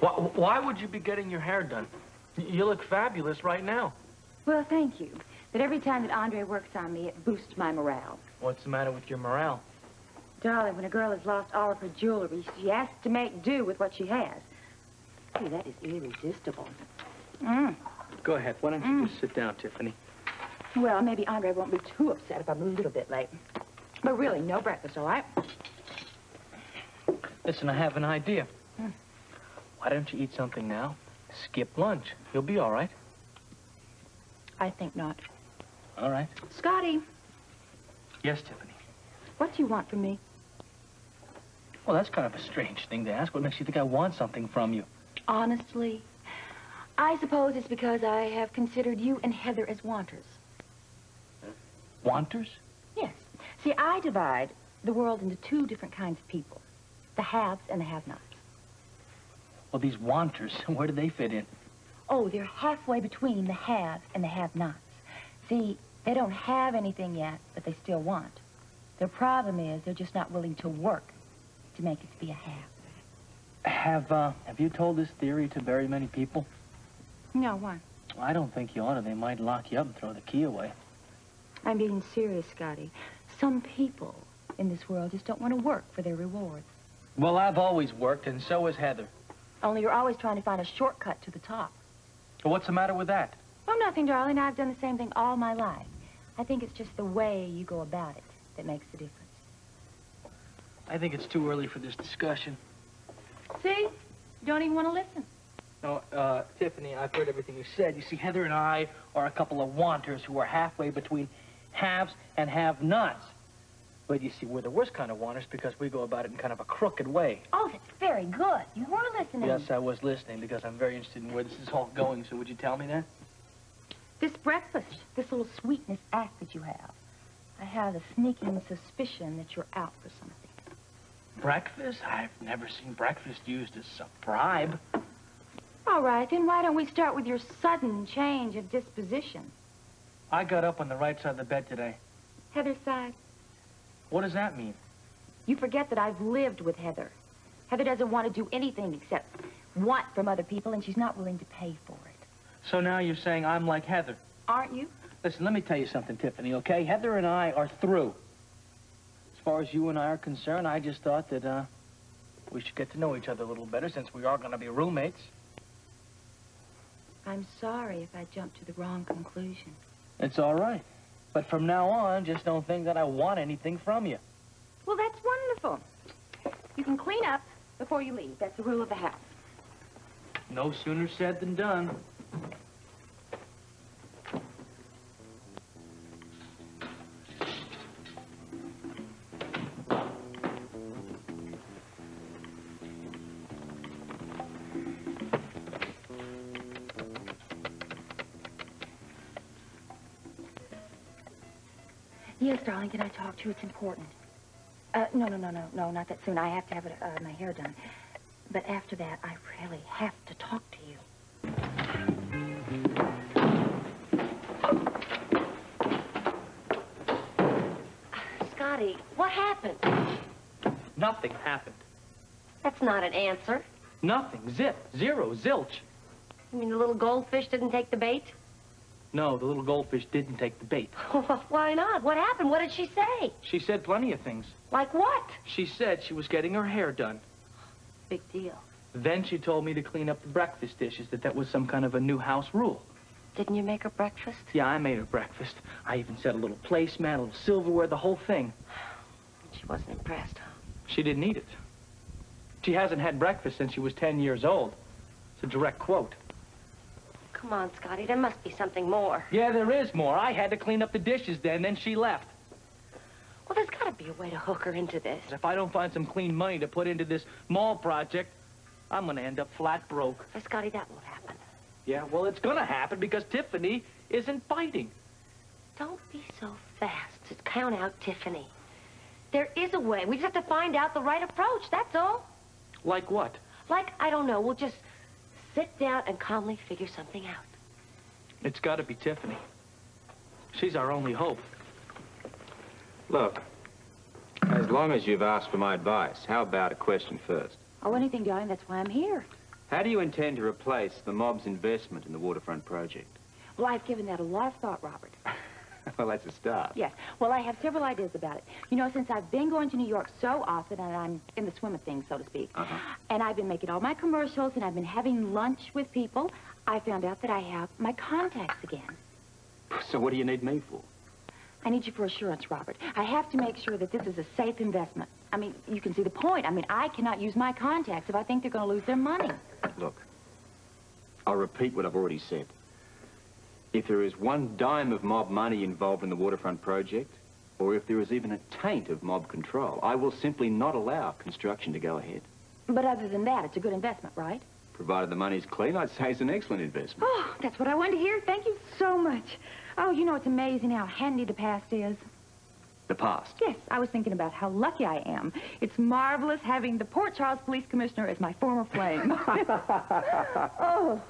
Why would you be getting your hair done? You look fabulous right now. Well, thank you. But every time that Andre works on me, it boosts my morale. What's the matter with your morale? Darling, when a girl has lost all of her jewelry, she has to make do with what she has. Gee, that is irresistible. Go ahead. Why don't you just sit down, Tiffany? Well, maybe Andre won't be too upset if I'm a little bit late. But really, no breakfast, all right? Listen, I have an idea. Why don't you eat something now? Skip lunch. You'll be all right. I think not. All right. Scotty. Yes, Tiffany. What do you want from me? Well, that's kind of a strange thing to ask. What makes you think I want something from you? Honestly, I suppose it's because I have considered you and Heather as wanters. Wanters? Yes. See, I divide the world into two different kinds of people. The haves and the have-nots. Well, these wanters, where do they fit in? Oh, they're halfway between the haves and the have-nots. See, they don't have anything yet, but they still want. Their problem is they're just not willing to work to make it to be a have. Have you told this theory to very many people? No, why? Well, I don't think you ought to. They might lock you up and throw the key away. I'm being serious, Scotty. Some people in this world just don't want to work for their rewards. Well, I've always worked, and so has Heather. Only you're always trying to find a shortcut to the top. Well, what's the matter with that? Oh, nothing, darling. I've done the same thing all my life. I think it's just the way you go about it that makes the difference. I think it's too early for this discussion. See? You don't even want to listen. No, Tiffany, I've heard everything you said. You see, Heather and I are a couple of wanters who are halfway between haves and have-nots. But you see, we're the worst kind of wanters because we go about it in kind of a crooked way. Oh, that's very good. You were listening. Yes, I was listening because I'm very interested in where this is all going. So would you tell me that? This breakfast, this little sweetness act that you have, I have a sneaking suspicion that you're out for something. Breakfast? I've never seen breakfast used as a bribe. All right, then why don't we start with your sudden change of disposition? I got up on the right side of the bed today. Heather's side? What does that mean? You forget that I've lived with Heather. Heather doesn't want to do anything except want from other people, and she's not willing to pay for it. So now you're saying I'm like Heather? Aren't you? Listen, let me tell you something, Tiffany, okay? Heather and I are through. As far as you and I are concerned, I just thought that, we should get to know each other a little better since we are going to be roommates. I'm sorry if I jumped to the wrong conclusion. It's all right. But from now on, just don't think that I want anything from you. Well, that's wonderful. You can clean up before you leave. That's the rule of the house. No sooner said than done. Yes, darling, can I talk to you? It's important. No, not that soon. I have to have my hair done. But after that, I really have to talk to you. Scotty, what happened? Nothing happened. That's not an answer. Nothing. Zip. Zero. Zilch. You mean the little goldfish didn't take the bait? No, the little goldfish didn't take the bait. Why not? What happened? What did she say? She said plenty of things. Like what? She said she was getting her hair done. Big deal. Then she told me to clean up the breakfast dishes, that was some kind of a new house rule. Didn't you make her breakfast? Yeah, I made her breakfast. I even set a little placemat, a little silverware, the whole thing. She wasn't impressed, huh? She didn't eat it. She hasn't had breakfast since she was 10 years old. It's a direct quote. Come on, Scotty, there must be something more. Yeah, there is more. I had to clean up the dishes then she left. Well, there's got to be a way to hook her into this. If I don't find some clean money to put into this mall project, I'm going to end up flat broke. Hey, Scotty, that won't happen. Yeah, well, it's going to happen because Tiffany isn't biting. Don't be so fast to count out Tiffany. There is a way. We just have to find out the right approach, that's all. Like what? Like, I don't know, we'll just sit down and calmly figure something out. It's got to be Tiffany. She's our only hope. Look, as long as you've asked for my advice, how about a question first? Oh, anything, darling. That's why I'm here. How do you intend to replace the mob's investment in the waterfront project? Well, I've given that a lot of thought, Robert. Well, that's a start. Yes. Well, I have several ideas about it. You know, since I've been going to New York so often, and I'm in the swim of things, so to speak, and I've been making all my commercials, and I've been having lunch with people, I found out that I have my contacts again. So what do you need me for? I need you for assurance, Robert. I have to make sure that this is a safe investment. I mean, you can see the point. I mean, I cannot use my contacts if I think they're going to lose their money. Look, I'll repeat what I've already said. If there is one dime of mob money involved in the waterfront project, or if there is even a taint of mob control, I will simply not allow construction to go ahead. But other than that, it's a good investment, right? Provided the money's clean, I'd say it's an excellent investment. Oh, that's what I wanted to hear. Thank you so much. Oh, you know, it's amazing how handy the past is. The past? Yes, I was thinking about how lucky I am. It's marvelous having the Port Charles Police Commissioner as my former flame. Oh.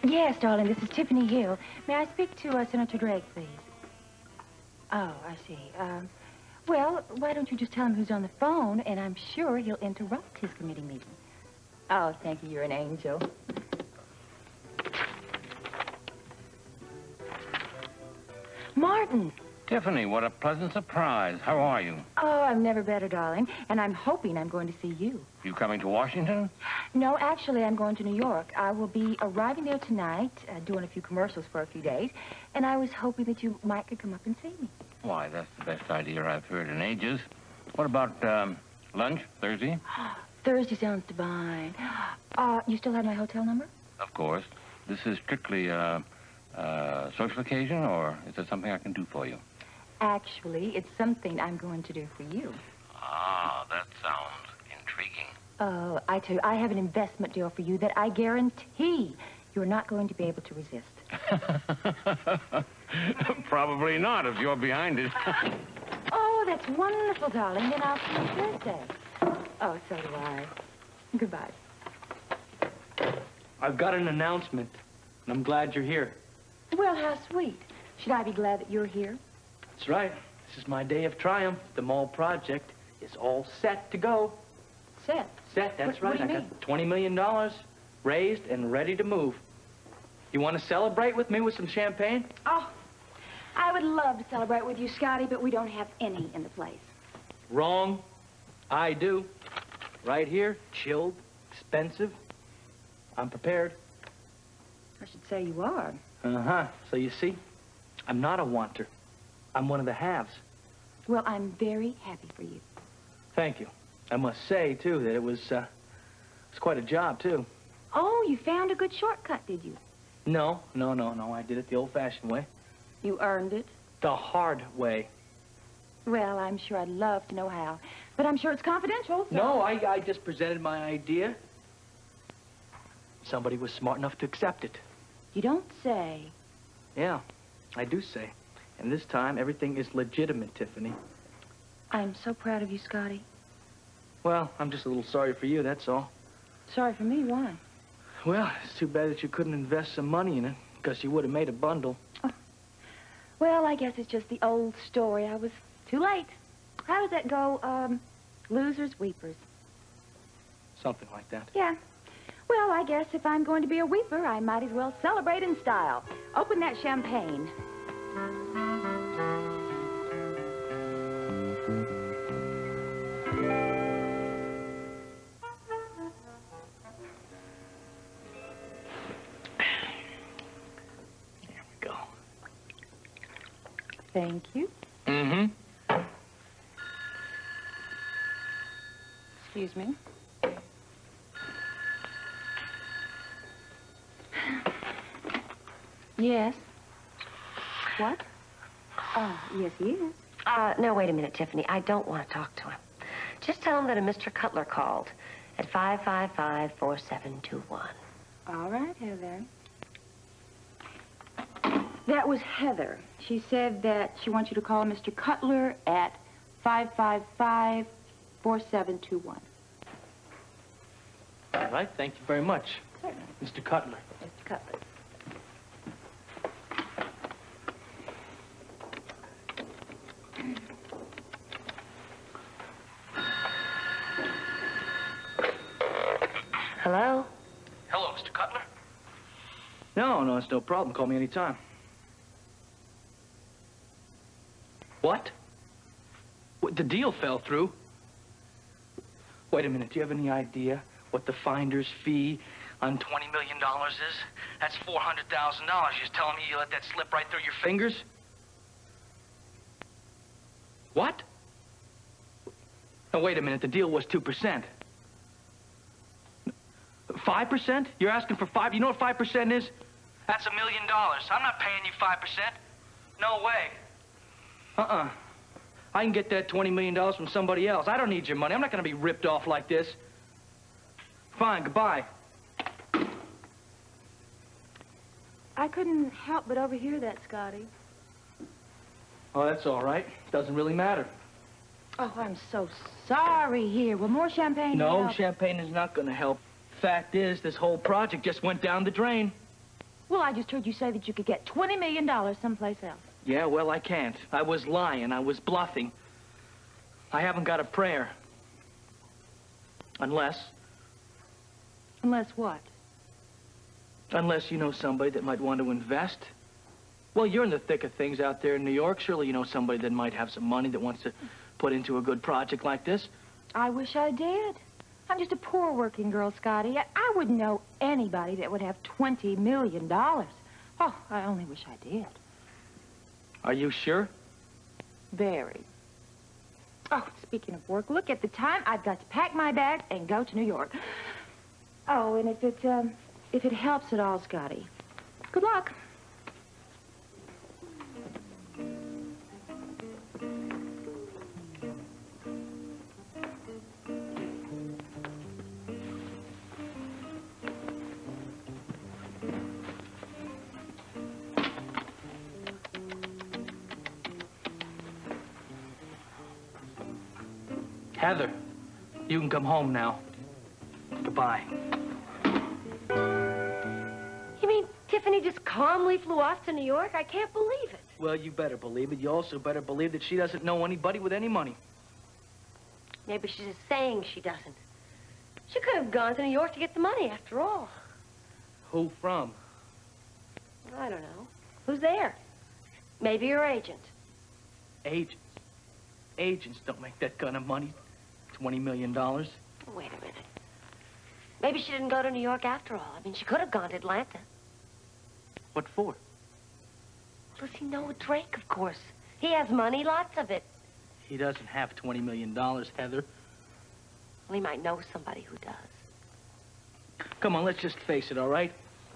Yes, darling, this is Tiffany Hill. May I speak to Senator Drake, please? Oh, I see. Well, why don't you just tell him who's on the phone, and I'm sure he'll interrupt his committee meeting. Oh, thank you. You're an angel. Martin! Tiffany, what a pleasant surprise. How are you? Oh, I'm never better, darling, and I'm hoping I'm going to see you. You coming to Washington? No, actually, I'm going to New York. I will be arriving there tonight, doing a few commercials for a few days, and I was hoping that you might could come up and see me. Why, that's the best idea I've heard in ages. What about, lunch, Thursday? Thursday sounds divine. You still have my hotel number? Of course. This is strictly a social occasion, or is it something I can do for you? Actually, it's something I'm going to do for you. Ah, that sounds intriguing. Oh, I tell you, I have an investment deal for you that I guarantee you're not going to be able to resist. Probably not, if you're behind it. Oh, that's wonderful, darling. Then I'll see you Thursday. Oh, so do I. Goodbye. I've got an announcement, and I'm glad you're here. Well, how sweet. Should I be glad that you're here? That's right. This is my day of triumph. The mall project is all set to go. Set? Set, that's right. What do you I got $20 million raised and ready to move. You want to celebrate with me with some champagne? Oh, I would love to celebrate with you, Scotty, but we don't have any in the place. Wrong. I do. Right here, chilled, expensive. I'm prepared. I should say you are. Uh-huh. So you see, I'm not a wanter. I'm one of the haves. Well, I'm very happy for you. Thank you. I must say, too, that it was quite a job, too. Oh, you found a good shortcut, did you? No. I did it the old-fashioned way. You earned it? The hard way. Well, I'm sure I'd love to know how. But I'm sure it's confidential, so... No, I just presented my idea. Somebody was smart enough to accept it. You don't say. Yeah, I do say. And this time, everything is legitimate, Tiffany. I'm so proud of you, Scotty. Well, I'm just a little sorry for you, that's all. Sorry for me, why? Well, it's too bad that you couldn't invest some money in it, because you would have made a bundle. Oh. Well, I guess it's just the old story. I was too late. How does that go? Losers, weepers. Something like that. Yeah. Well, I guess if I'm going to be a weeper, I might as well celebrate in style. Open that champagne. There we go. Thank you. Mm-hmm. Excuse me. Yes. What? Oh, yes, he is. No, wait a minute, Tiffany. I don't want to talk to him. Just tell him that a Mr. Cutler called at 555-4721. All right, Heather. That was Heather. She said that she wants you to call Mr. Cutler at 555-4721. All right, thank you very much. Certainly. Mr. Cutler. Mr. Cutler. Hello? Hello, Mr. Cutler. No, it's no problem. Call me anytime. What? The deal fell through? Wait a minute. Do you have any idea what the finder's fee on $20 million is? That's $400,000. You're just telling me you let that slip right through your fingers? What? Now, wait a minute. The deal was 2%. 5%? You're asking for 5? You know what 5% is? That's $1 million. I'm not paying you 5%. No way. I can get that $20 million from somebody else. I don't need your money. I'm not going to be ripped off like this. Fine, goodbye. I couldn't help but overhear that, Scotty. Oh, that's all right. Doesn't really matter. Oh, I'm so sorry. Here, will more champagne No, help? champagne is not going to help. Fact is, this whole project just went down the drain. Well, I just heard you say that you could get $20 million someplace else. Yeah, well, I can't. I was lying. I was bluffing. I haven't got a prayer. Unless what? Unless you know somebody that might want to invest. Well, you're in the thick of things out there in New York. Surely you know somebody that might have some money that wants to put into a good project like this. I wish I did. I'm just a poor working girl, Scotty. I wouldn't know anybody that would have $20 million. Oh, I only wish I did. Are you sure? Very. Oh, speaking of work, look at the time. I've got to pack my bag and go to New York. Oh, and if it helps at all, Scotty, good luck. Heather, you can come home now. Goodbye. You mean Tiffany just calmly flew off to New York? I can't believe it. Well, you better believe it. You also better believe that she doesn't know anybody with any money. Maybe she's just saying she doesn't. She could have gone to New York to get the money, after all. Who from? I don't know. Who's there? Maybe her agent. Agents. Agents don't make that kind of money. $20 million. Wait a minute. Maybe she didn't go to New York after all. I mean, she could have gone to Atlanta. What for? Does he know Drake, of course? He has money, lots of it. He doesn't have $20 million, Heather. Well, he might know somebody who does. Come on, let's just face it, all right?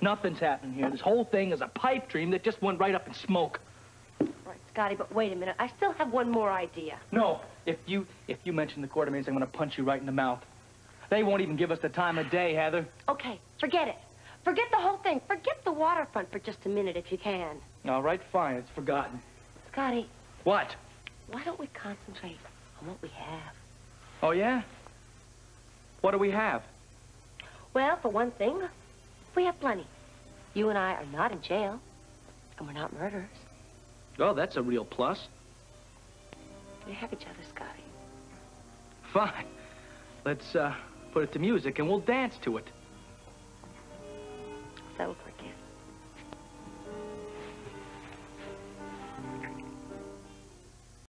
Nothing's happening here. This whole thing is a pipe dream that just went right up in smoke. Right, Scotty, but wait a minute. I still have one more idea. No, if you mention the Quartermains, I'm going to punch you right in the mouth. They won't even give us the time of day, Heather. Okay, forget it. Forget the whole thing. Forget the waterfront for just a minute, if you can. All right, fine. It's forgotten. Scotty. What? Why don't we concentrate on what we have? Oh, yeah? What do we have? Well, for one thing, we have plenty. You and I are not in jail, and we're not murderers. Oh, that's a real plus. We have each other, Scotty. Fine. Let's, put it to music, and we'll dance to it.